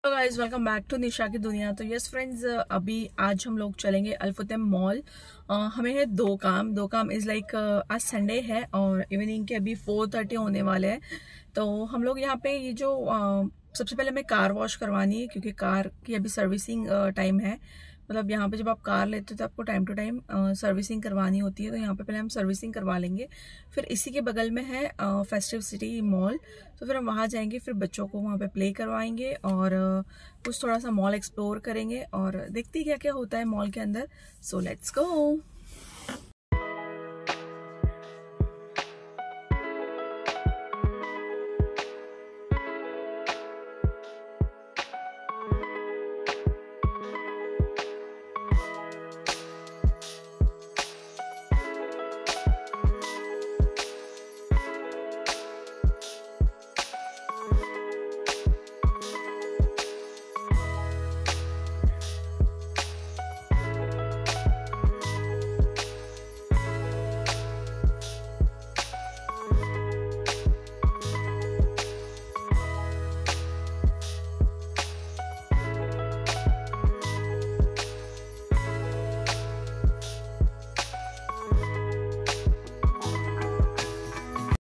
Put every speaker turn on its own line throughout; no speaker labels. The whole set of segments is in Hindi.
Hello guys, welcome back to Nisha की दुनिया। तो यस फ्रेंड्स, अभी आज हम लोग चलेंगे अल्फुतेम मॉल। हमें है दो काम इज लाइक आज संडे है और इवनिंग के अभी 4:30 होने वाले हैं। तो हम लोग यहाँ पे ये जो सबसे पहले हमें कार वॉश करवानी है क्योंकि कार की अभी सर्विसिंग टाइम है। मतलब यहाँ पे जब आप कार लेते हो तो आपको टाइम टू टाइम सर्विसिंग करवानी होती है। तो यहाँ पे पहले हम सर्विसिंग करवा लेंगे, फिर इसी के बगल में है फेस्टिव सिटी मॉल। तो फिर हम वहाँ जाएंगे, फिर बच्चों को वहाँ पे प्ले करवाएंगे और कुछ थोड़ा सा मॉल एक्सप्लोर करेंगे और देखते क्या क्या होता है मॉल के अंदर। So let's go.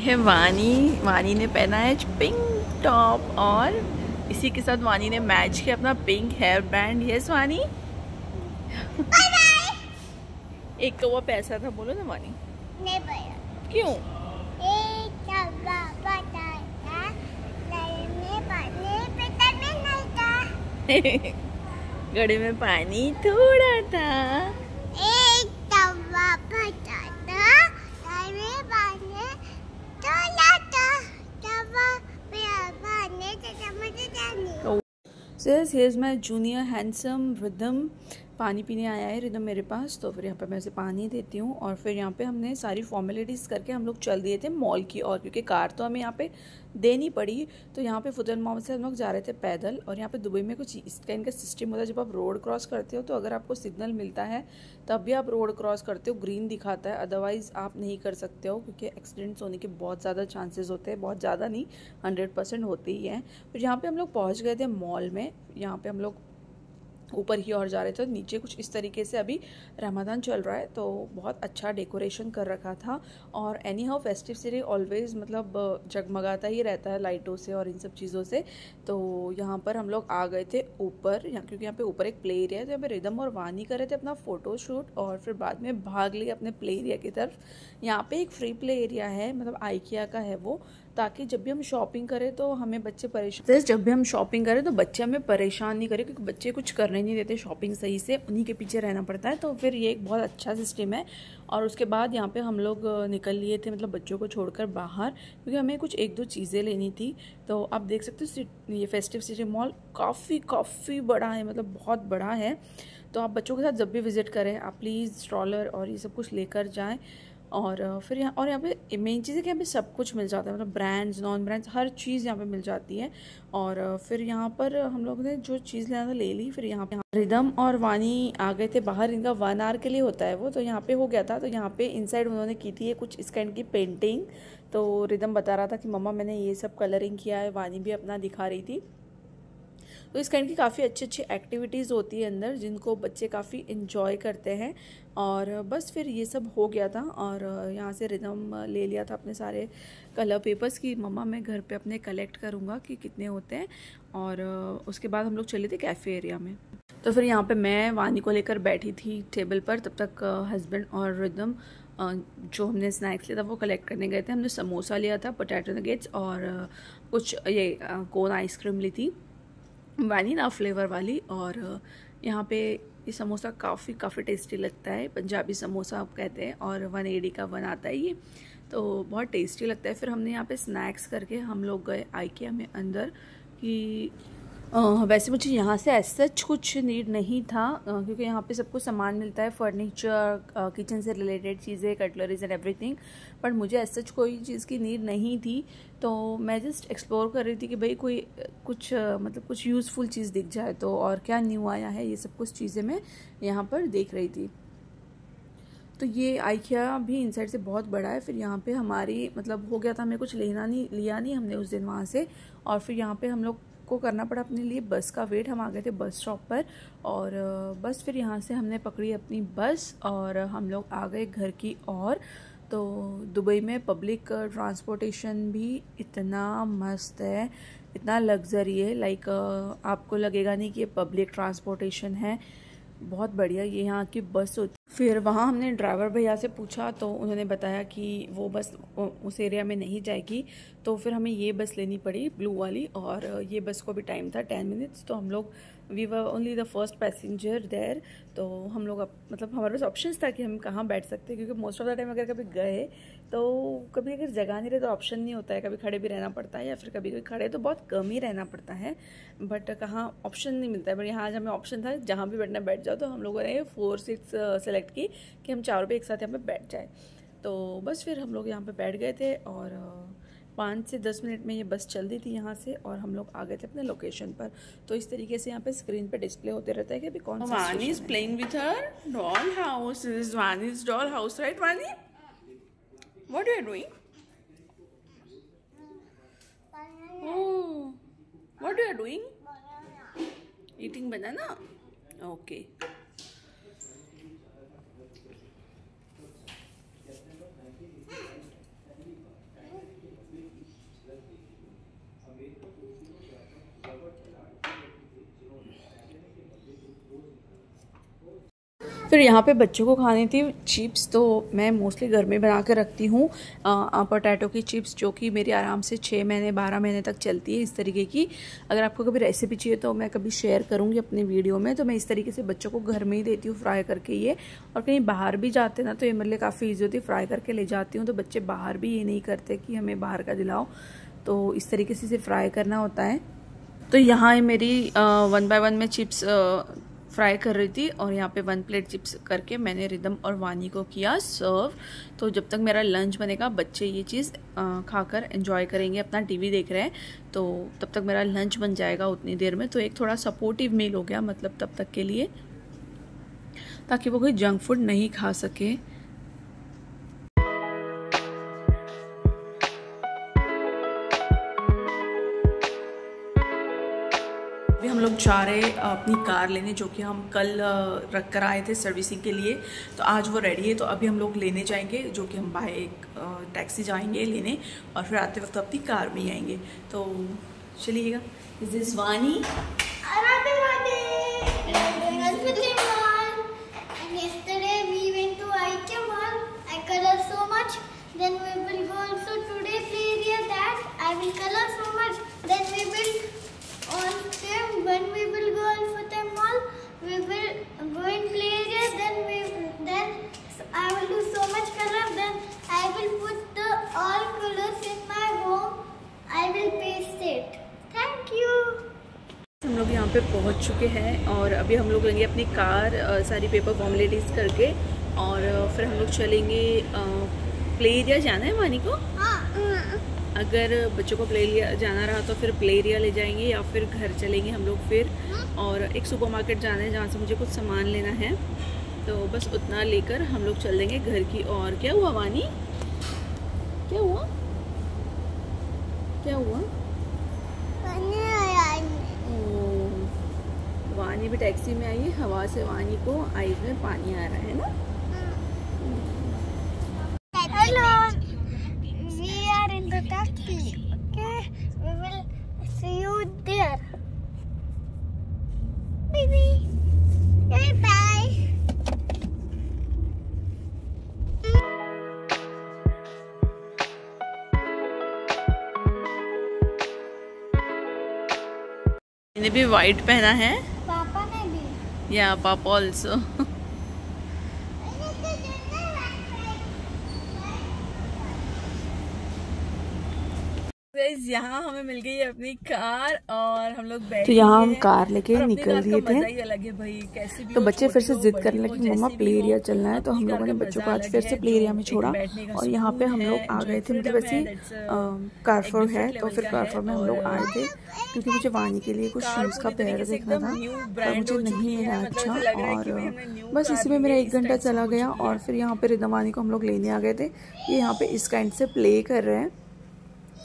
है वानी ने पहना है पिंक टॉप और इसी के साथ वानी ने मैच किया अपना पिंक हेयर बैंड। यस वानी। एक कौवा पैसा था, बोलो ना वानी।
नहीं पाया।
क्यों? घड़े में पानी थोड़ा था।
एक तवा पता था, में पानी थोड़ा था, तवा पे पानी चमच जानी।
So yes, here's my junior handsome rhythm. पानी पीने आया है रिदम मेरे पास, तो फिर यहाँ पे मैं उसे पानी देती हूँ और फिर यहाँ पे हमने सारी फॉर्मेलिटीज़ करके हम लोग चल दिए थे मॉल की ओर, क्योंकि कार तो हमें यहाँ पे देनी पड़ी। तो यहाँ पे फुतन मॉल से हम लोग जा रहे थे पैदल। और यहाँ पे दुबई में कुछ इसका इनका सिस्टम होता है, जब आप रोड क्रॉस करते हो तो अगर आपको सिग्नल मिलता है तब भी आप रोड क्रॉस करते हो, ग्रीन दिखाता है, अदरवाइज़ आप नहीं कर सकते हो क्योंकि एक्सीडेंट्स होने के बहुत ज़्यादा चांसेस होते हैं। बहुत ज़्यादा नहीं, 100% होते ही हैं। फिर यहाँ पर हम लोग पहुँच गए थे मॉल में। यहाँ पर हम लोग ऊपर की ओर जा रहे थे, नीचे कुछ इस तरीके से अभी रमज़ान चल रहा है तो बहुत अच्छा डेकोरेशन कर रखा था। और any how festive city always मतलब जगमगाता ही रहता है लाइटों से और इन सब चीज़ों से। तो यहाँ पर हम लोग आ गए थे ऊपर, क्योंकि यहाँ पे ऊपर एक प्ले एरिया है। तो यहाँ पे रिदम और वानी कर रहे थे अपना फ़ोटो शूट और फिर बाद में भाग लिए अपने प्ले एरिया की तरफ। यहाँ पे एक फ्री प्ले एरिया है, मतलब आइकिया का है वो, ताकि जब भी हम शॉपिंग करें तो हमें बच्चे परेशान, जब भी हम शॉपिंग करें तो बच्चे हमें परेशान नहीं करें, क्योंकि बच्चे कुछ करने नहीं देते शॉपिंग सही से, उन्हीं के पीछे रहना पड़ता है। तो फिर ये एक बहुत अच्छा सिस्टम है। और उसके बाद यहाँ पे हम लोग निकल लिए थे, मतलब बच्चों को छोड़कर बाहर, क्योंकि हमें कुछ एक दो चीज़ें लेनी थी। तो आप देख सकते हो ये फेस्टिव सिटी मॉल काफ़ी बड़ा है, मतलब बहुत बड़ा है। तो आप बच्चों के साथ जब भी विज़िट करें आप प्लीज़ स्ट्रॉलर और ये सब कुछ लेकर जाएँ। और फिर यहाँ पे मेन चीज़ है कि यहाँ पे सब कुछ मिल जाता है, मतलब ब्रांड्स नॉन ब्रांड्स हर चीज़ यहाँ पे मिल जाती है। और फिर यहाँ पर हम लोग ने जो चीज़ लेना था ले ली। फिर यहाँ पे रिदम और वानी आ गए थे बाहर, इनका 1 आवर के लिए होता है वो, तो यहाँ पे हो गया था। तो यहाँ पे इनसाइड उन्होंने की थी कुछ इस काइंड की पेंटिंग। तो रिदम बता रहा था कि मम्मा मैंने ये सब कलरिंग किया है, वानी भी अपना दिखा रही थी। तो इस काइंड की काफ़ी अच्छी एक्टिविटीज़ होती है अंदर, जिनको बच्चे काफ़ी इन्जॉय करते हैं। और बस फिर ये सब हो गया था और यहाँ से रिदम ले लिया था अपने सारे कलर पेपर्स की मम्मा मैं घर पे अपने कलेक्ट करूँगा कि कितने होते हैं। और उसके बाद हम लोग चले थे कैफ़े एरिया में। तो फिर यहाँ पे मैं वानी को लेकर बैठी थी टेबल पर, तब तक हस्बैंड और रिदम जो हमने स्नैक्स लिया था वो कलेक्ट करने गए थे। हमने समोसा लिया था, पोटैटो नगेट्स और कुछ ये कोन आइसक्रीम ली थी, वैनिला फ्लेवर वाली। और यहाँ पे ये समोसा काफ़ी टेस्टी लगता है, पंजाबी समोसा आप कहते हैं, और 180 का वन आता है ये, तो बहुत टेस्टी लगता है। फिर हमने यहाँ पे स्नैक्स करके हम लोग गए आइकिया में अंदर कि वैसे मुझे यहाँ से एज सच कुछ नीड नहीं था, क्योंकि यहाँ पे सब कुछ सामान मिलता है, फर्नीचर, किचन से रिलेटेड चीज़ें, कटलरीज एंड एवरीथिंग। बट मुझे एज सच कोई चीज़ की नीड नहीं थी, तो मैं जस्ट एक्सप्लोर कर रही थी कि भाई कोई कुछ मतलब कुछ यूज़फुल चीज़ दिख जाए तो, और क्या न्यू आया है, ये सब कुछ चीज़ें मैं यहाँ पर देख रही थी। तो ये आइकिया भी इनसाइड से बहुत बड़ा है। फिर यहाँ पे हमारी मतलब हो गया था, हमें कुछ लिया नहीं हमने उस दिन वहाँ से। और फिर यहाँ पे हम लोग को करना पड़ा अपने लिए बस का वेट। हम आ गए थे बस स्टॉप पर और बस फिर यहाँ से हमने पकड़ी अपनी बस और हम लोग आ गए घर की ओर। तो दुबई में पब्लिक ट्रांसपोर्टेशन भी इतना मस्त है, इतना लग्जरी है, लाइक आपको लगेगा नहीं कि ये पब्लिक ट्रांसपोर्टेशन है, बहुत बढ़िया ये यहाँ की बस होती। फिर वहाँ हमने ड्राइवर भैया से पूछा तो उन्होंने बताया कि वो बस उस एरिया में नहीं जाएगी, तो फिर हमें ये बस लेनी पड़ी ब्लू वाली। और ये बस को भी टाइम था 10 मिनट्स, तो हम लोग we were only the first passenger there. तो हम लोग मतलब हमारे पास ऑप्शंस था कि हम कहाँ बैठ सकते हैं, क्योंकि मोस्ट ऑफ द टाइम अगर कभी गए तो कभी अगर जगह नहीं रहे तो ऑप्शन नहीं होता है, कभी खड़े भी रहना पड़ता है या फिर कभी खड़े तो बहुत कम ही रहना पड़ता है, बट कहाँ ऑप्शन नहीं मिलता है। बट यहाँ आज हमें ऑप्शन था जहाँ भी बैठना बैठ जाओ, तो हम लोगों ने 4 सीट्स सेलेक्ट की कि हम चारों पे एक साथ यहाँ पे बैठ जाए। तो बस फिर हम लोग यहाँ पे बैठ गए थे और 5 से 10 मिनट में ये बस चल दी थी यहाँ से और हम लोग आ गए थे अपने लोकेशन पर। तो इस तरीके से यहाँ पे स्क्रीन पे डिस्प्ले होते रहता है कि अभी कौन सा
Vani is playing with her doll house. This is Vani's doll house, right, Vani? What are you doing? Oh, what are you doing? Eating banana? Okay.
फिर यहाँ पे बच्चों को खानी थी चिप्स, तो मैं मोस्टली घर में बना के रखती हूँ पोटैटो की चिप्स, जो कि मेरी आराम से 6 महीने 12 महीने तक चलती है इस तरीके की। अगर आपको कभी रेसिपी चाहिए तो मैं कभी शेयर करूँगी अपने वीडियो में। तो मैं इस तरीके से बच्चों को घर में ही देती हूँ फ्राई करके ये, और कहीं बाहर भी जाते ना तो ये मेरे लिए काफ़ी ईजी होती है, फ्राई करके ले जाती हूँ। तो बच्चे बाहर भी ये नहीं करते कि हमें बाहर का दिलाओ, तो इस तरीके से इसे फ्राई करना होता है। तो यहाँ मेरी 1 बाय 1 में चिप्स फ्राई कर रही थी और यहाँ पे 1 प्लेट चिप्स करके मैंने रिदम और वानी को किया सर्व। तो जब तक मेरा लंच बनेगा बच्चे ये चीज़ खाकर एंजॉय करेंगे, अपना टीवी देख रहे हैं, तो तब तक मेरा लंच बन जाएगा उतनी देर में। तो एक थोड़ा सपोर्टिव मील हो गया, मतलब तब तक के लिए, ताकि वो कोई जंक फूड नहीं खा सके। अभी हम लोग जा रहे अपनी कार लेने, जो कि हम कल रख कर आए थे सर्विसिंग के लिए। तो आज वो रेडी है, तो अभी हम लोग लेने जाएंगे, जो कि हम बाय टैक्सी जाएंगे लेने और फिर आते वक्त अपनी कार में आएंगे। तो चलिएगा। इज दिस वानी?
When we will go on Fateh Mall, we will go in play area. Then I will do so much color. Then I will put all colors in my home. I will paste it. Thank you.
हम लोग यहाँ पे पहुँच चुके हैं और अभी हम लोग लेंगे अपनी कार सारी पेपर फॉर्मेलिटीज़ करके, और फिर हम लोग चलेंगे प्ले एरिया। जाना है वानी को? अगर बच्चों को प्ले एरिया जाना रहा तो फिर प्ले एरिया ले जाएंगे, या फिर घर चलेंगे हम लोग फिर। और एक सुपरमार्केट जाना है जहाँ से मुझे कुछ सामान लेना है, तो बस उतना लेकर हम लोग चल देंगे घर की। और क्या हुआ वानी? क्या हुआ? क्या हुआ? वानी भी टैक्सी में आई है, हवा से वानी को आईज में पानी आ रहा है ना।
The taxi. Okay, we will see you there. Baby. Bye bye.
मैंने भी वाइट पहना है।
पापा ने भी।
या पापा ऑल्सो। यहाँ हमें मिल गई है अपनी कार और हम लोग बैठ,
तो यहाँ हम कार लेके निकल दिए थे।
अलग है भाई, कैसे भी
तो बच्चे फिर से जिद करने लगे मम्मा प्ले एरिया चलना है, तो हम लोगों ने बच्चों को आज फिर से प्ले एरिया में छोड़ा और यहाँ पे हम लोग आ गए थे। मतलब वैसे कारफोर है, तो फिर कारफोर में हम लोग आए थे क्योंकि मुझे वानी के लिए कुछ शूज़ का पेयर देखना था, पर मुझे नहीं मिला अच्छा, और बस इसी में मेरा 1 घंटा चला गया। और फिर यहाँ पे रिदम वानी को हम लोग लेने आ गए थे। ये यहाँ पे इस काइंड से प्ले कर रहे हैं,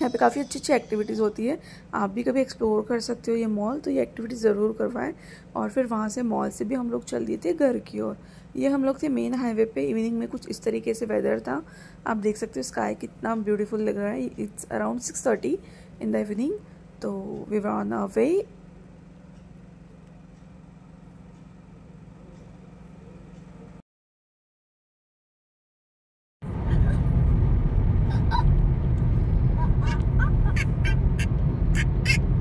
यहाँ पे काफ़ी अच्छी अच्छी एक्टिविटीज़ होती है। आप भी कभी एक्सप्लोर कर सकते हो ये मॉल, तो ये एक्टिविटी ज़रूर करवाएं। और फिर वहाँ से मॉल से भी हम लोग चल दिए थे घर की ओर। ये हम लोग थे मेन हाईवे पे। इवनिंग में कुछ इस तरीके से वेदर था, आप देख सकते हो स्काई कितना ब्यूटीफुल लग रहा है। It's around 6:30 in the evening, तो we were on our way.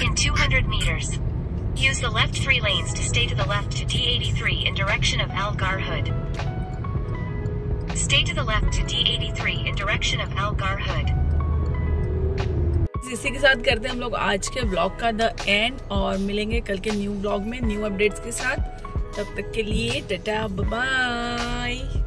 In 200 meters, use the left 3 lanes to stay to the left to D83 in direction of Al Garhood. Stay to the left to D83 in direction of Al Garhood.
इसी के साथ करते हैं हम लोग आज के ब्लॉग का द एंड, और मिलेंगे कल के न्यू ब्लॉग में न्यू अपडेट्स के साथ। तब तक के लिए टाटा बाय।